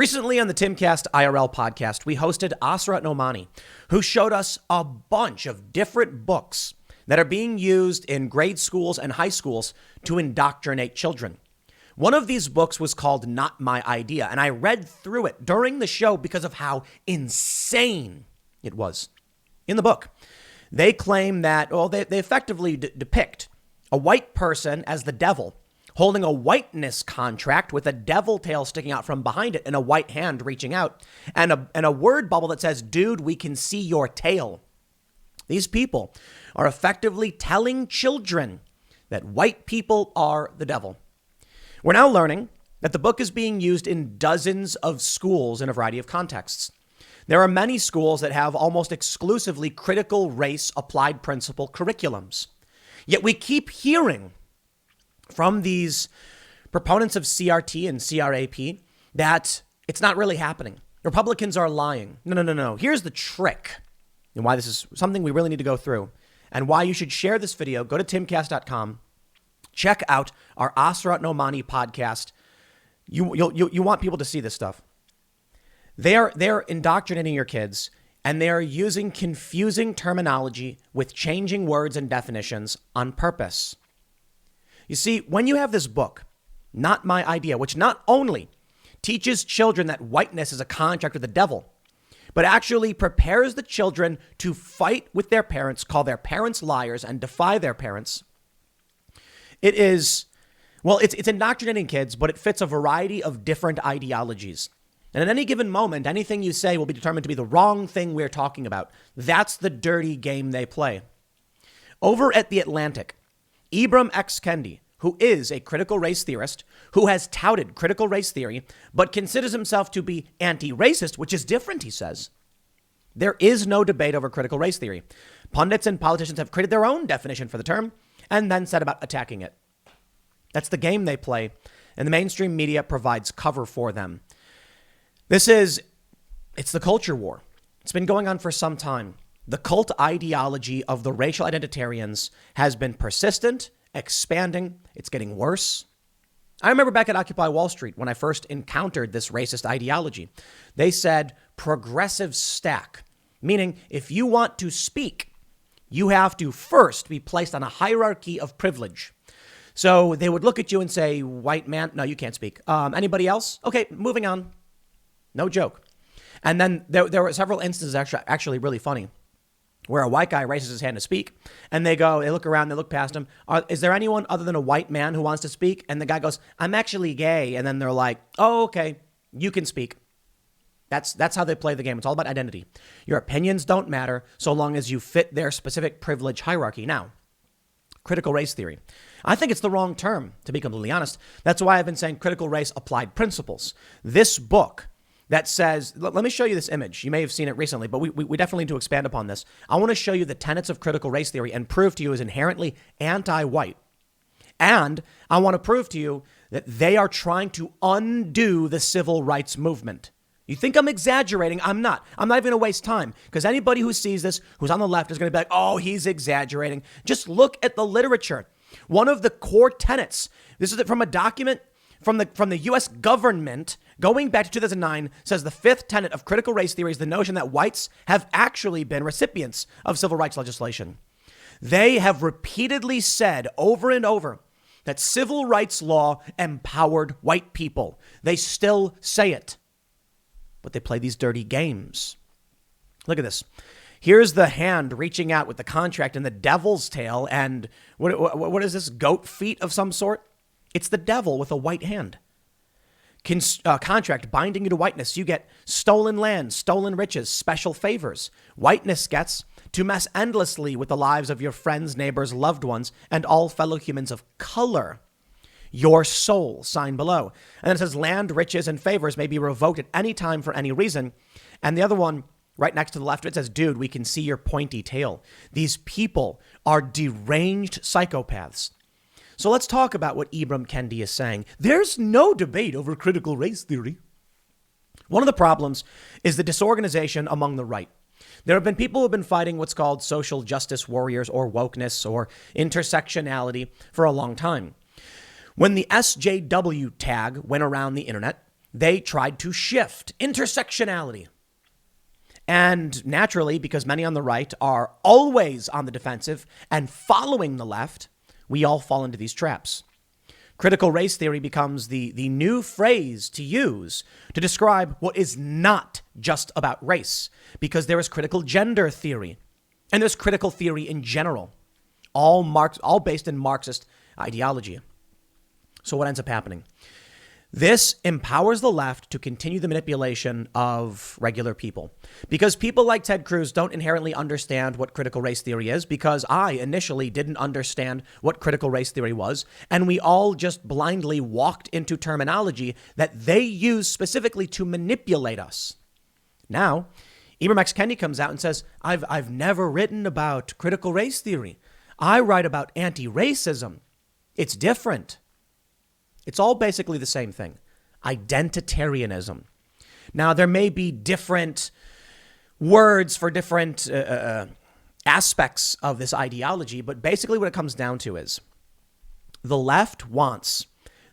Recently on the Timcast IRL podcast, we hosted Asra Nomani, who showed us a bunch of different books that are being used in grade schools and high schools to indoctrinate children. One of these books was called Not My Idea, and I read through it during the show because of how insane it was. In the book, they claim that, they effectively depict a white person as the devil, holding a whiteness contract with a devil tail sticking out from behind it and a white hand reaching out, and a word bubble that says, "Dude, we can see your tail." These people are effectively telling children that white people are the devil. We're now learning that the book is being used in dozens of schools in a variety of contexts. There are many schools that have almost exclusively critical race applied principle curriculums. Yet we keep hearing from these proponents of CRT and CRAP that it's not really happening. Republicans are lying. No. Here's the trick, and why this is something we really need to go through, and why you should share this video. Go to timcast.com. Check out our Asra Nomani podcast. You want people to see this stuff. They're indoctrinating your kids, and they are using confusing terminology with changing words and definitions on purpose. You see, when you have this book, Not My Idea, which not only teaches children that whiteness is a contract with the devil, but actually prepares the children to fight with their parents, call their parents liars, and defy their parents, it's indoctrinating kids, but it fits a variety of different ideologies. And at any given moment, anything you say will be determined to be the wrong thing we're talking about. That's the dirty game they play. Over at The Atlantic, Ibram X. Kendi, who is a critical race theorist, who has touted critical race theory, but considers himself to be anti-racist, which is different, he says. There is no debate over critical race theory. Pundits and politicians have created their own definition for the term and then set about attacking it. That's the game they play, and the mainstream media provides cover for them. It's the culture war. It's been going on for some time. The cult ideology of the racial identitarians has been persistent, expanding. It's getting worse. I remember back at Occupy Wall Street when I first encountered this racist ideology. They said progressive stack, meaning if you want to speak, you have to first be placed on a hierarchy of privilege. So they would look at you and say, white man, no, you can't speak. Anybody else? Okay, moving on. No joke. And then there were several instances actually really funny, where a white guy raises his hand to speak, and they look around, they look past him. Is there anyone other than a white man who wants to speak? And the guy goes, "I'm actually gay." And then they're like, "Oh, okay, you can speak." That's how they play the game. It's all about identity. Your opinions don't matter so long as you fit their specific privilege hierarchy. Now, critical race theory. I think it's the wrong term, to be completely honest. That's why I've been saying critical race applied principles. This book that says, let me show you this image. You may have seen it recently, but we definitely need to expand upon this. I want to show you the tenets of critical race theory and prove to you is inherently anti-white. And I want to prove to you that they are trying to undo the civil rights movement. You think I'm exaggerating? I'm not. I'm not even going to waste time, because anybody who sees this, who's on the left, is going to be like, "Oh, he's exaggerating." Just look at the literature. One of the core tenets, this is from a document from the U.S. government going back to 2009, says the fifth tenet of critical race theory is the notion that whites have actually been recipients of civil rights legislation. They have repeatedly said over and over that civil rights law empowered white people. They still say it, but they play these dirty games. Look at this. Here's the hand reaching out with the contract and the devil's tail. And what is this, goat feet of some sort? It's the devil with a white hand. Contract binding you to whiteness. You get stolen land, stolen riches, special favors. Whiteness gets to mess endlessly with the lives of your friends, neighbors, loved ones, and all fellow humans of color. Your soul, sign below. And then it says land, riches, and favors may be revoked at any time for any reason. And the other one, right next to the left, it says, "Dude, we can see your pointy tail." These people are deranged psychopaths. So let's talk about what Ibram Kendi is saying. There's no debate over critical race theory. One of the problems is the disorganization among the right. There have been people who have been fighting what's called social justice warriors or wokeness or intersectionality for a long time. When the SJW tag went around the internet, they tried to shift intersectionality. And naturally, because many on the right are always on the defensive and following the left, we all fall into these traps. Critical race theory becomes the new phrase to use to describe what is not just about race, because there is critical gender theory and there's critical theory in general, all based in Marxist ideology. So what ends up happening? This empowers the left to continue the manipulation of regular people, because people like Ted Cruz don't inherently understand what critical race theory is, because I initially didn't understand what critical race theory was. And we all just blindly walked into terminology that they use specifically to manipulate us. Now, Ibram X. Kendi comes out and says, I've never written about critical race theory. I write about anti-racism. It's different. It's all basically the same thing. Identitarianism. Now, there may be different words for different aspects of this ideology, but basically what it comes down to is the left wants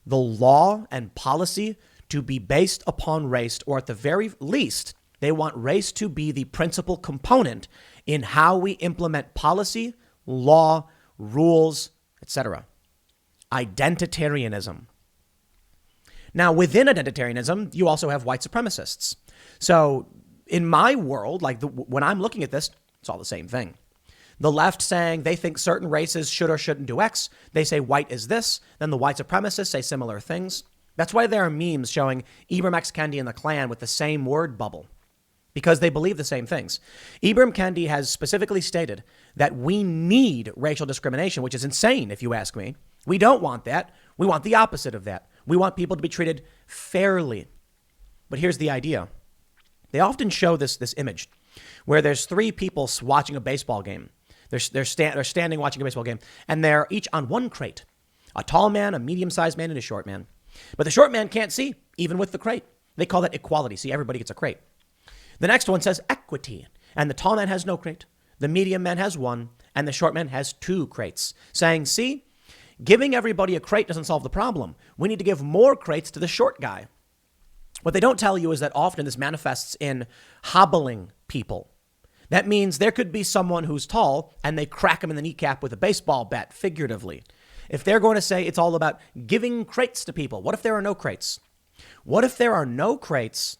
the law and policy to be based upon race, or at the very least, they want race to be the principal component in how we implement policy, law, rules, etc. Identitarianism. Now, within identitarianism, you also have white supremacists. So in my world, when I'm looking at this, it's all the same thing. The left saying they think certain races should or shouldn't do X. They say white is this. Then the white supremacists say similar things. That's why there are memes showing Ibram X. Kendi and the Klan with the same word bubble, because they believe the same things. Ibram Kendi has specifically stated that we need racial discrimination, which is insane if you ask me. We don't want that. We want the opposite of that. We want people to be treated fairly. But here's the idea. They often show this image where there's three people watching a baseball game. They're standing watching a baseball game, and they're each on one crate. A tall man, a medium-sized man, and a short man. But the short man can't see, even with the crate. They call that equality. See, everybody gets a crate. The next one says equity, and the tall man has no crate. The medium man has one, and the short man has two crates, saying, see, giving everybody a crate doesn't solve the problem. We need to give more crates to the short guy. What they don't tell you is that often this manifests in hobbling people. That means there could be someone who's tall and they crack him in the kneecap with a baseball bat, figuratively. If they're going to say it's all about giving crates to people, what if there are no crates? What if there are no crates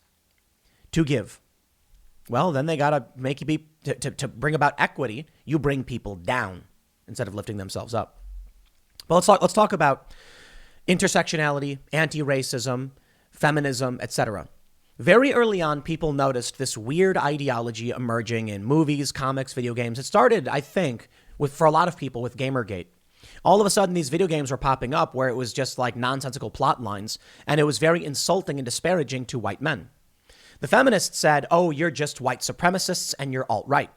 to give? Well, then they got to make you to bring about equity. You bring people down instead of lifting themselves up. But let's talk about intersectionality, anti-racism, feminism, etc. Very early on, people noticed this weird ideology emerging in movies, comics, video games. It started, I think, for a lot of people with Gamergate. All of a sudden, these video games were popping up where it was just like nonsensical plot lines, and it was very insulting and disparaging to white men. The feminists said, oh, you're just white supremacists and you're alt-right.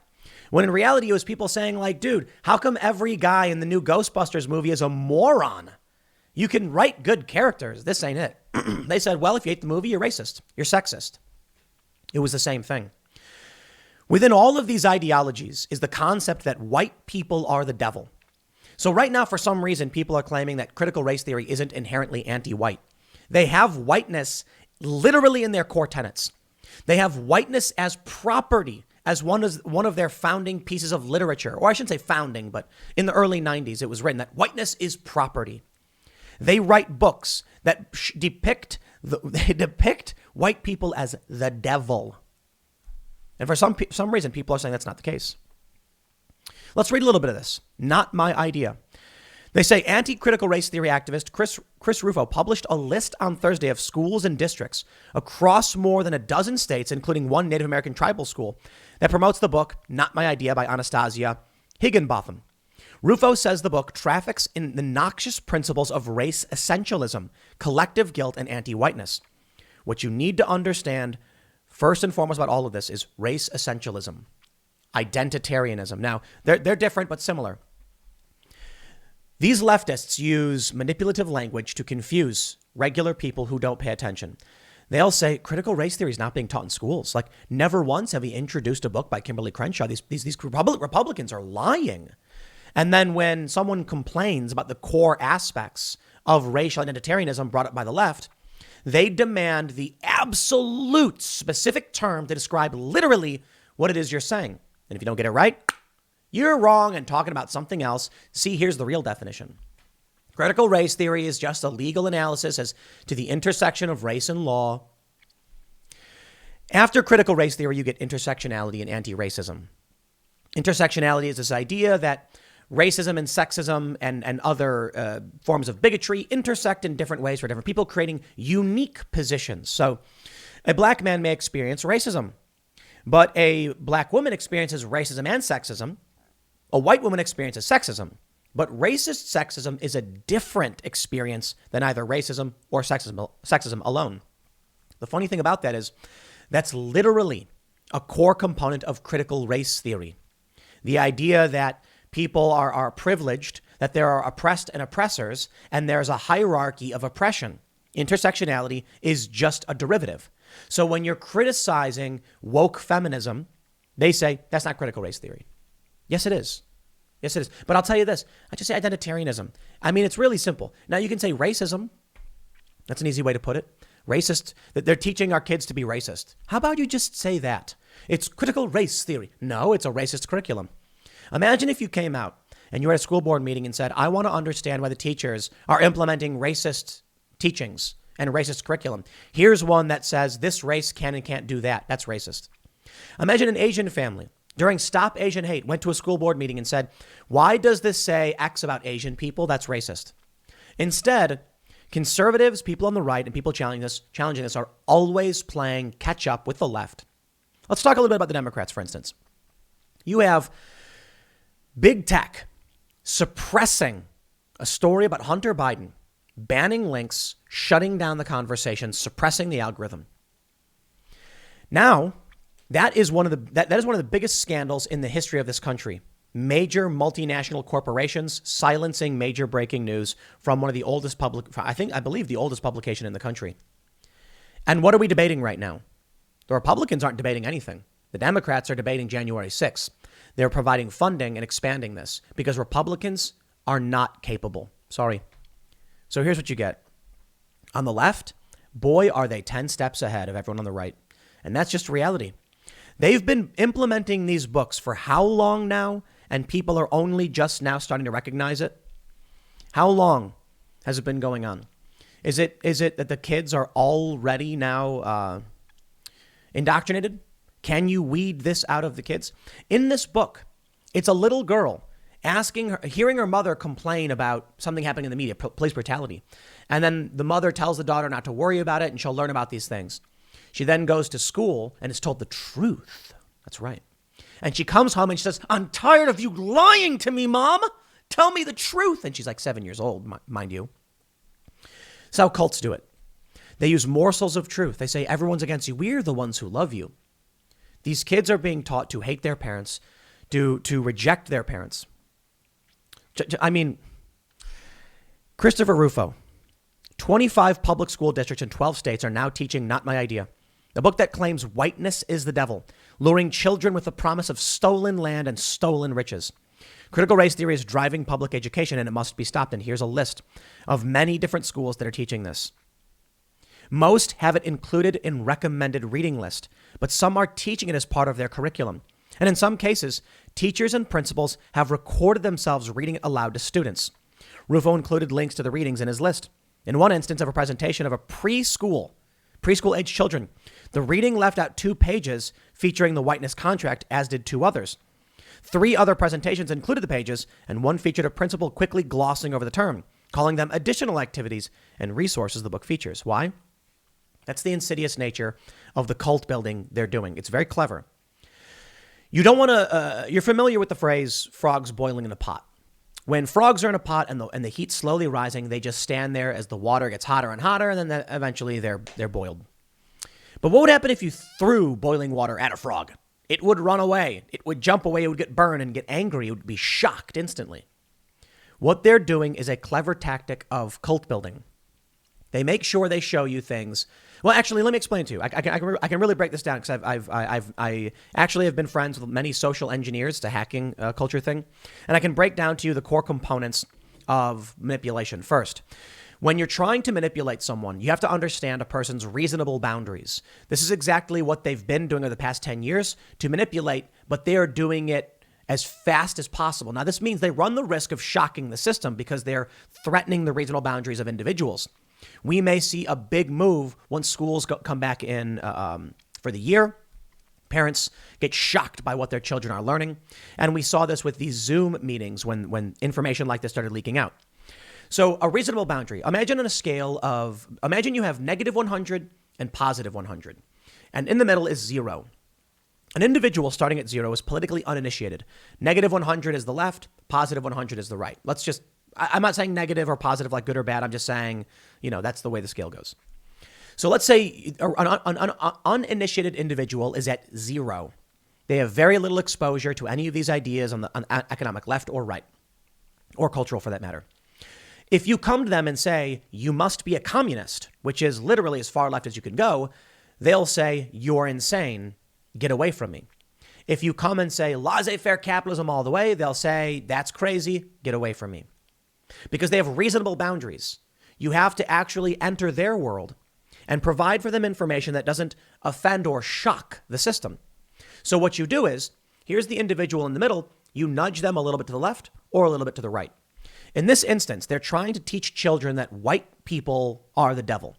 When in reality, it was people saying like, dude, how come every guy in the new Ghostbusters movie is a moron? You can write good characters. This ain't it. They said, well, if you hate the movie, you're racist. You're sexist. It was the same thing. Within all of these ideologies is the concept that white people are the devil. So right now, for some reason, people are claiming that critical race theory isn't inherently anti-white. They have whiteness literally in their core tenets. They have whiteness as property, as one of their founding pieces of literature. Or I shouldn't say founding, but in the early 90s, it was written that whiteness is property. They write books that depict white people as the devil. And for some reason, people are saying that's not the case. Let's read a little bit of this. Not my idea. They say anti-critical race theory activist Chris Rufo published a list on Thursday of schools and districts across more than a dozen states, including one Native American tribal school, that promotes the book Not My Idea by Anastasia Higginbotham. Rufo says the book traffics in the noxious principles of race essentialism, collective guilt, and anti-whiteness. What you need to understand first and foremost about all of this is race essentialism, identitarianism. Now, they're different but similar. These leftists use manipulative language to confuse regular people who don't pay attention. They'll say critical race theory is not being taught in schools. Like, never once have we introduced a book by Kimberly Crenshaw. These Republicans are lying. And then when someone complains about the core aspects of racial identitarianism brought up by the left, They demand the absolute specific term to describe literally what it is you're saying. And if you don't get it right, you're wrong and talking about something else. See, here's the real definition. Critical race theory is just a legal analysis as to the intersection of race and law. After critical race theory, you get intersectionality and anti-racism. Intersectionality is this idea that racism and sexism and other forms of bigotry intersect in different ways for different people, creating unique positions. So a black man may experience racism, but a black woman experiences racism and sexism. A white woman experiences sexism. But racist sexism is a different experience than either racism or sexism alone. The funny thing about that is that's literally a core component of critical race theory. The idea that people are privileged, that there are oppressed and oppressors, and there's a hierarchy of oppression. Intersectionality is just a derivative. So when you're criticizing woke feminism, they say that's not critical race theory. Yes, it is. Yes, it is. But I'll tell you this. I just say identitarianism. I mean, it's really simple. Now, you can say racism. That's an easy way to put it. Racist. That they're teaching our kids to be racist. How about you just say that? It's critical race theory. No, it's a racist curriculum. Imagine if you came out and you were at a school board meeting and said, I want to understand why the teachers are implementing racist teachings and racist curriculum. Here's one that says this race can and can't do that. That's racist. Imagine an Asian family during Stop Asian Hate went to a school board meeting and said, why does this say X about Asian people? That's racist. Instead, conservatives, people on the right, and people challenging this are always playing catch up with the left. Let's talk a little bit about the Democrats, for instance. You have big tech suppressing a story about Hunter Biden, banning links, shutting down the conversation, suppressing the algorithm. Now, that is one of the biggest scandals in the history of this country. Major multinational corporations silencing major breaking news from one of the oldest I believe the oldest publication in the country. And what are we debating right now? The Republicans aren't debating anything. The Democrats are debating January 6th. They're providing funding and expanding this because Republicans are not capable. Sorry. So here's what you get. On the left, boy, are they 10 steps ahead of everyone on the right. And that's just reality. They've been implementing these books for how long now? And people are only just now starting to recognize it. How long has it been going on? Is it that the kids are already now indoctrinated? Can you weed this out of the kids? In this book, it's a little girl hearing her mother complain about something happening in the media, police brutality. And then the mother tells the daughter not to worry about it and she'll learn about these things. She then goes to school and is told the truth. That's right. And she comes home and she says, I'm tired of you lying to me, Mom. Tell me the truth. And she's like 7 years old, mind you. That's how cults do it. They use morsels of truth. They say, everyone's against you. We're the ones who love you. These kids are being taught to hate their parents, to reject their parents. I mean, Christopher Rufo, 25 public school districts in 12 states are now teaching Not My Idea, a book that claims whiteness is the devil, luring children with the promise of stolen land and stolen riches. Critical race theory is driving public education and it must be stopped. And here's a list of many different schools that are teaching this. Most have it included in recommended reading list, but some are teaching it as part of their curriculum. And in some cases, teachers and principals have recorded themselves reading it aloud to students. Rufo included links to the readings in his list. In one instance of a presentation of a preschool age children, the reading left out 2 pages featuring the whiteness contract, as did 2 others. 3 other presentations included the pages, and one featured a principal quickly glossing over the term, calling them additional activities and resources the book features. Why? That's the insidious nature of the cult building they're doing. It's very clever. You don't want to, you're familiar with the phrase frogs boiling in a pot. When frogs are in a pot and the heat's slowly rising, they just stand there as the water gets hotter and hotter, and then eventually they're boiled. But what would happen if you threw boiling water at a frog? It would run away. It would jump away. It would get burned and get angry. It would be shocked instantly. What they're doing is a clever tactic of cult building. They make sure they show you things. Well, actually, let me explain it to you. I can really break this down because I actually have been friends with many social engineers to hacking culture thing. And I can break down to you the core components of manipulation. First, When you're trying to manipulate someone, you have to understand a person's reasonable boundaries. This is exactly what they've been doing over the past 10 years to manipulate, but they are doing it as fast as possible. Now, this means they run the risk of shocking the system because they're threatening the reasonable boundaries of individuals. We may see a big move once schools come back in for the year. Parents get shocked by what their children are learning. And we saw this with these Zoom meetings when information like this started leaking out. So a reasonable boundary. Imagine on a scale of, imagine you have negative 100 and positive 100. And in the middle is 0. An individual starting at 0 is politically uninitiated. Negative 100 is the left, positive 100 is the right. I'm not saying negative or positive like good or bad. I'm just saying, that's the way the scale goes. So let's say an uninitiated individual is at 0. They have very little exposure to any of these ideas on the economic left or right, or cultural for that matter. If you come to them and say, you must be a communist, which is literally as far left as you can go, they'll say, you're insane. Get away from me. If you come and say laissez-faire capitalism all the way, they'll say, that's crazy. Get away from me. Because they have reasonable boundaries. You have to actually enter their world and provide for them information that doesn't offend or shock the system. So what you do is, here's the individual in the middle. You nudge them a little bit to the left or a little bit to the right. In this instance, they're trying to teach children that white people are the devil.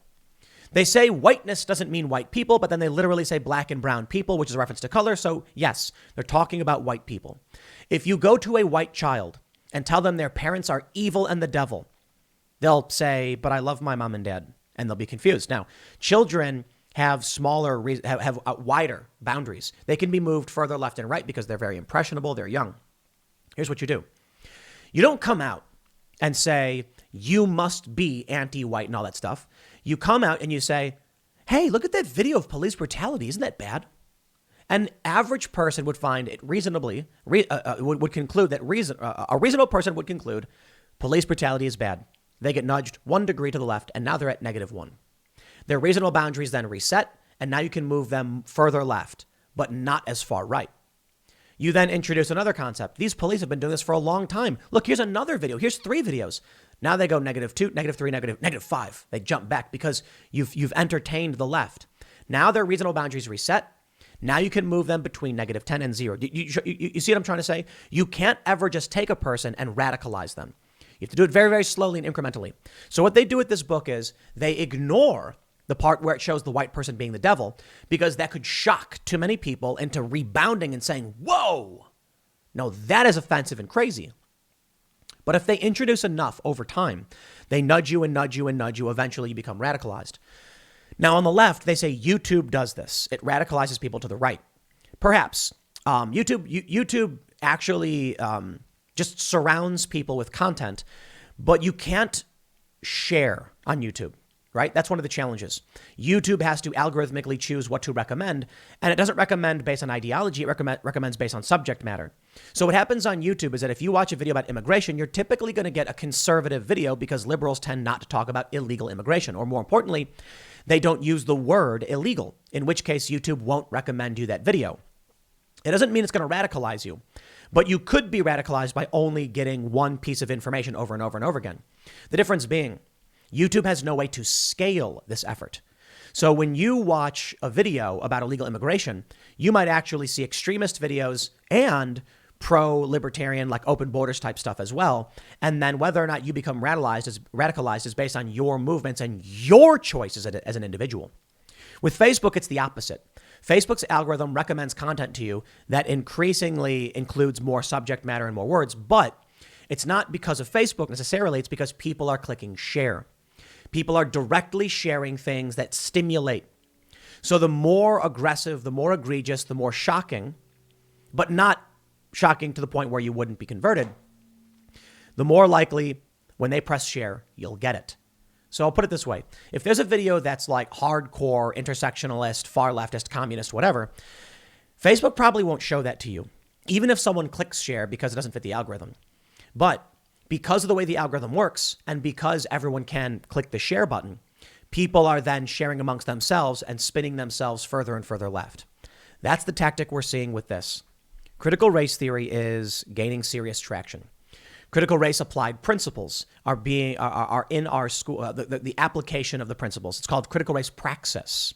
They say whiteness doesn't mean white people, but then they literally say black and brown people, which is a reference to color. So yes, they're talking about white people. If you go to a white child and tell them their parents are evil and the devil, they'll say, but I love my mom and dad, and they'll be confused. Now, children have have wider boundaries. They can be moved further left and right because they're very impressionable. They're young. Here's what you do. You don't come out and say, you must be anti-white and all that stuff. You come out and you say, hey, look at that video of police brutality. Isn't that bad? An average person would find it would conclude that a reasonable person would conclude police brutality is bad. They get nudged 1 degree to the left, and now they're at -1. Their reasonable boundaries then reset, and now you can move them further left, but not as far right. You then introduce another concept. These police have been doing this for a long time. Look, here's another video. Here's 3 videos. Now they go -2, -3, -5. They jump back because you've entertained the left. Now their reasonable boundaries reset. Now you can move them between -10 and 0. You see what I'm trying to say? You can't ever just take a person and radicalize them. You have to do it very, very slowly and incrementally. So what they do with this book is they ignore the part where it shows the white person being the devil, because that could shock too many people into rebounding and saying, whoa, no, that is offensive and crazy. But if they introduce enough over time, they nudge you and nudge you and nudge you, eventually you become radicalized. Now on the left, they say YouTube does this. It radicalizes people to the right. Perhaps YouTube actually just surrounds people with content, but you can't share on YouTube. Right? That's one of the challenges. YouTube has to algorithmically choose what to recommend, and it doesn't recommend based on ideology. It recommends based on subject matter. So what happens on YouTube is that if you watch a video about immigration, you're typically going to get a conservative video because liberals tend not to talk about illegal immigration, or more importantly, they don't use the word illegal, in which case YouTube won't recommend you that video. It doesn't mean it's going to radicalize you, but you could be radicalized by only getting one piece of information over and over and over again. The difference being, YouTube has no way to scale this effort. So when you watch a video about illegal immigration, you might actually see extremist videos and pro-libertarian, like open borders type stuff as well. And then whether or not you become radicalized is based on your movements and your choices as an individual. With Facebook, it's the opposite. Facebook's algorithm recommends content to you that increasingly includes more subject matter and more words, but it's not because of Facebook necessarily. It's because people are clicking share. People are directly sharing things that stimulate. So the more aggressive, the more egregious, the more shocking, but not shocking to the point where you wouldn't be converted, the more likely when they press share, you'll get it. So I'll put it this way. If there's a video that's like hardcore, intersectionalist, far leftist, communist, whatever, Facebook probably won't show that to you, even if someone clicks share because it doesn't fit the algorithm. But because of the way the algorithm works, and because everyone can click the share button, people are then sharing amongst themselves and spinning themselves further and further left. That's the tactic we're seeing with this. Critical race theory is gaining serious traction. Critical race applied principles are in our school, the application of the principles. It's called critical race praxis.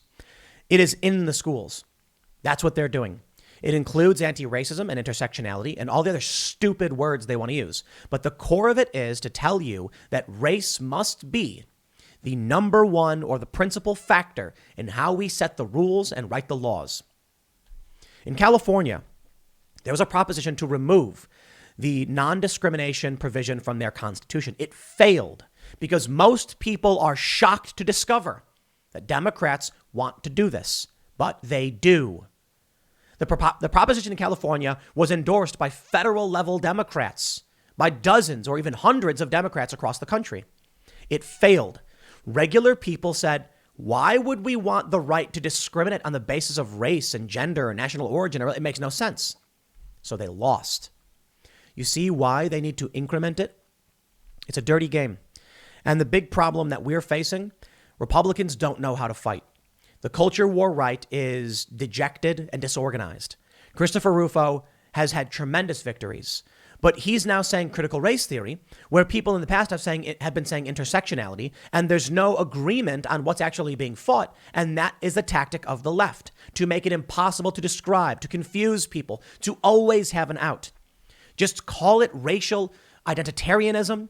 It is in the schools. That's what they're doing. It includes anti-racism and intersectionality and all the other stupid words they want to use. But the core of it is to tell you that race must be the number one or the principal factor in how we set the rules and write the laws. In California, there was a proposition to remove the non-discrimination provision from their constitution. It failed because most people are shocked to discover that Democrats want to do this, but they do. The proposition in California was endorsed by federal level Democrats, by dozens or even hundreds of Democrats across the country. It failed. Regular people said, why would we want the right to discriminate on the basis of race and gender and national origin? It makes no sense. So they lost. You see why they need to increment it? It's a dirty game. And the big problem that we're facing, Republicans don't know how to fight. The culture war right is dejected and disorganized. Christopher Rufo has had tremendous victories, but he's now saying critical race theory, where people in the past have been saying intersectionality, and there's no agreement on what's actually being fought. And that is the tactic of the left, to make it impossible to describe, to confuse people, to always have an out. Just call it racial identitarianism,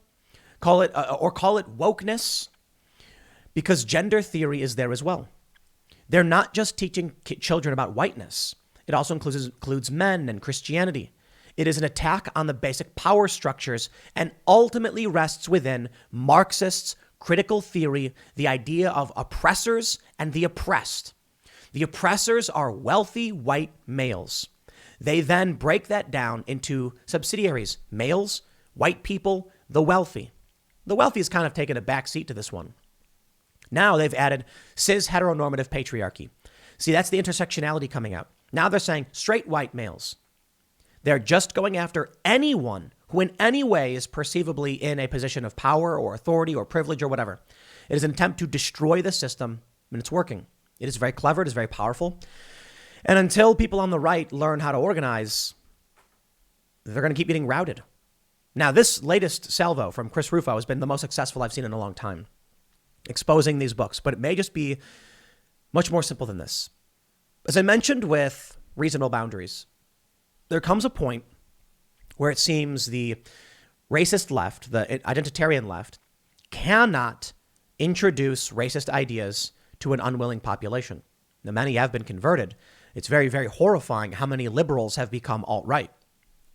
call it wokeness, because gender theory is there as well. They're not just teaching children about whiteness. It also includes men and Christianity. It is an attack on the basic power structures and ultimately rests within Marxists' critical theory, the idea of oppressors and the oppressed. The oppressors are wealthy white males. They then break that down into subsidiaries, males, white people, the wealthy. The wealthy has kind of taken a back seat to this one. Now they've added cis heteronormative patriarchy. See, that's the intersectionality coming out. Now they're saying straight white males. They're just going after anyone who in any way is perceivably in a position of power or authority or privilege or whatever. It is an attempt to destroy the system, and it's working. It is very clever. It is very powerful. And until people on the right learn how to organize, they're going to keep getting routed. Now, this latest salvo from Chris Rufo has been the most successful I've seen in a long time, exposing these books, but it may just be much more simple than this. As I mentioned with reasonable boundaries, there comes a point where it seems the racist left, the identitarian left, cannot introduce racist ideas to an unwilling population. Now, many have been converted. It's very, very horrifying how many liberals have become alt-right.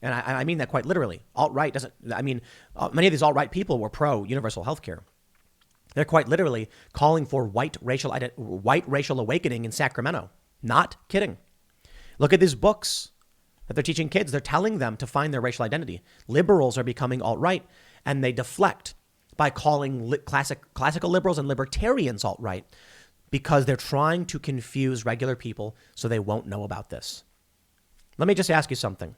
And I mean that quite literally. Alt-right doesn't, many of these alt-right people were pro-universal health care. They're quite literally calling for white racial awakening in Sacramento. Not kidding. Look at these books that they're teaching kids. They're telling them to find their racial identity. Liberals are becoming alt-right, and they deflect by calling classical liberals and libertarians alt-right because they're trying to confuse regular people so they won't know about this. Let me just ask you something.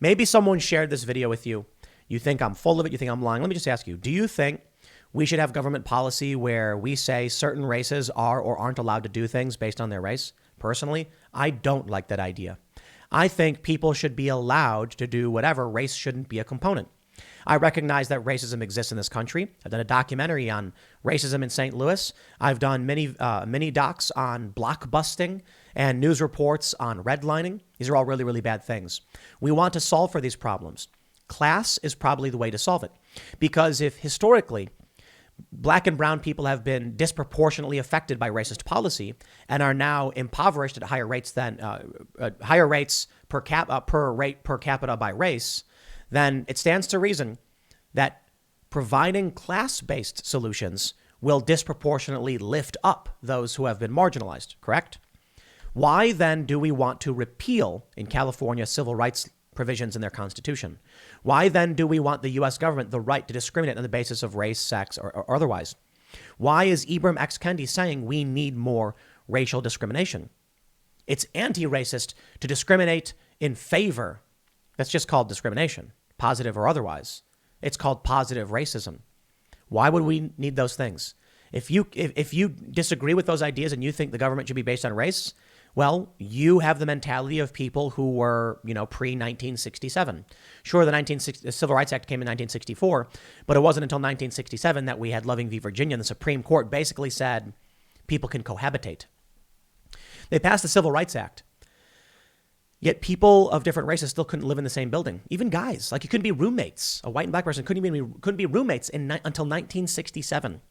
Maybe someone shared this video with you. You think I'm full of it. You think I'm lying. Let me just ask you, do you think we should have government policy where we say certain races are or aren't allowed to do things based on their race? Personally, I don't like that idea. I think people should be allowed to do whatever. Race shouldn't be a component. I recognize that racism exists in this country. I've done a documentary on racism in St. Louis. I've done many docs on blockbusting and news reports on redlining. These are all really, really bad things. We want to solve for these problems. Class is probably the way to solve it, because if historically Black and brown people have been disproportionately affected by racist policy and are now impoverished at higher rates per capita by race, then it stands to reason that providing class-based solutions will disproportionately lift up those who have been marginalized, correct? Why then do we want to repeal in California civil rights provisions in their constitution? Why then do we want the U.S. government the right to discriminate on the basis of race, sex, or otherwise? Why is Ibram X. Kendi saying we need more racial discrimination? It's anti-racist to discriminate in favor. That's just called discrimination, positive or otherwise. It's called positive racism. Why would we need those things? If you disagree with those ideas and you think the government should be based on race, Well, you have the mentality of people who were, pre-1967. Sure, the Civil Rights Act came in 1964, but it wasn't until 1967 that we had Loving v. Virginia, and the Supreme Court basically said people can cohabitate. They passed the Civil Rights Act, yet people of different races still couldn't live in the same building. Even guys, like you couldn't be roommates. A white and black person couldn't be roommates until 1967.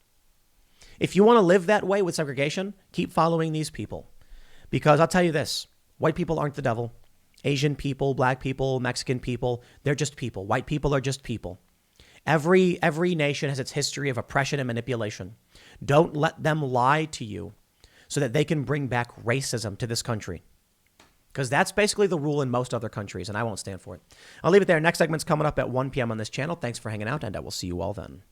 If you want to live that way with segregation, keep following these people. Because I'll tell you this, white people aren't the devil. Asian people, black people, Mexican people, they're just people. White people are just people. Every nation has its history of oppression and manipulation. Don't let them lie to you so that they can bring back racism to this country. Because that's basically the rule in most other countries, and I won't stand for it. I'll leave it there. Next segment's coming up at 1 p.m. on this channel. Thanks for hanging out, and I will see you all then.